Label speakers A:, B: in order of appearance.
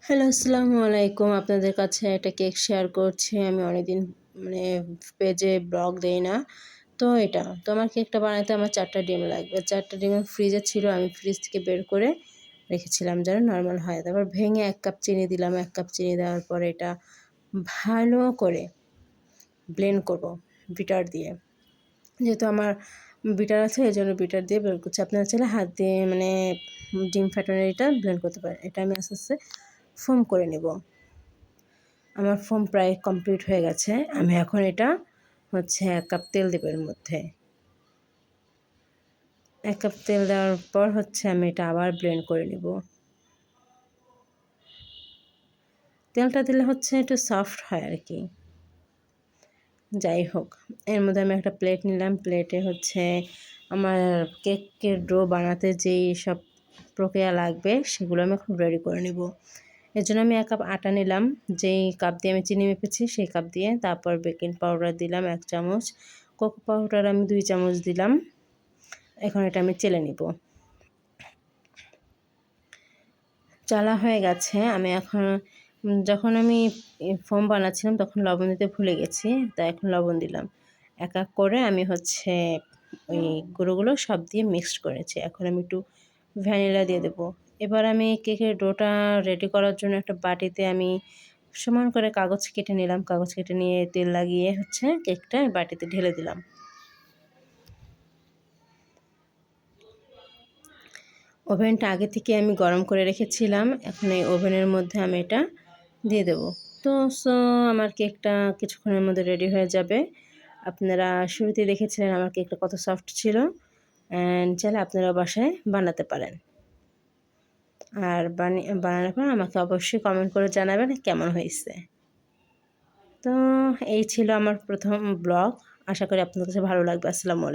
A: Hello, আসসালামু আলাইকুম। আপনাদের কাছে একটা কেক শেয়ার করছি। আমি অনেকদিন মানে পেজে ব্লগ দেই না। তো আমার কেকটা বানাতে আমার ৪ টা ডিম লাগবে। ৪ টা ডিম ফ্রিজে ছিল। আমি ফ্রিজ থেকে বের করে রেখেছিলাম যেন নরমাল হয়। তারপর ভেঙে ১ কাপ চিনি দিলাম। ১ কাপ চিনি দেওয়ার পরে এটা ভালো করে ব্লেন্ড করব বিটার দিয়ে। যেহেতু আমার বিটার আছে এজন্য বিটার দিয়ে ব্লেন্ড করছি। আপনারা চাইলে হাত দিয়ে ডিম ফ্যাটানোর এটা ব্লেন্ড করতে পারেন। এটা আমি আস্তে, আস্তে ফোম করে নেব। আমার ফোম প্রায় কমপ্লিট হয়ে গেছে। আমি এখন এটা ১ কাপ তেল দেব এর মধ্যে। ১ কাপ তেল দেওয়ার পর আমি এটা আবার ব্লেন্ড করে নেব। তেলটা দিলে একটু সফট হয় আর কি। যাই হোক, এর মধ্যে আমি একটা প্লেট নিলাম। প্লেটে আমার কেকের ডো বানাতে যেই সব প্রক্রিয়া লাগবে সেগুলো আমি এখন রেডি করে নেব। এর জন্য আমি ১ কাপ আটা নিলাম। যেই কাপ দিয়ে আমি চিনি মেপেছি সেই কাপ দিয়ে। তারপর বেকিং পাউডার দিলাম ১ চামচ। কোকো পাউডার আমি ২ চামচ দিলাম। এখন এটা আমি চেলে নিব। চালা হয়ে গেছে। আমি এখন যখন আমি ফোম বানাচ্ছিলাম তখন লবণ দিতে ভুলে গেছি। তাই এখন লবণ দিলাম। এক এক করে আমি ওই গুঁড়োগুলো সব দিয়ে মিক্সড করেছি। এখন আমি একটু ভ্যানিলা দিয়ে দেবো। এবার আমি কেকের ডোটা রেডি করার জন্য একটা বাটিতে আমি সমান করে কাগজ কেটে নিলাম। কাগজ কেটে নিয়ে তেল লাগিয়ে কেকটা বাটিতে ঢেলে দিলাম। ওভেনটা আগে থেকে আমি গরম করে রেখেছিলাম। এখন এই ওভেনের মধ্যে আমি এটা দিয়ে দেবো। আমার কেকটা কিছুক্ষণের মধ্যে রেডি হয়ে যাবে। আপনারা শুরুতেই দেখেছিলেন আমার কেকটা কত সফট ছিল। চাইলে আপনারা বাসায় বানাতে পারেন। আর বানানোর পর আমাকে অবশ্যই কমেন্ট করে জানাবেন কেমন হয়েছে। তো এই ছিল আমার প্রথম ব্লগ। আশা করি আপনাদের কাছে ভালো লাগবে। আসসালামু আলাইকুম।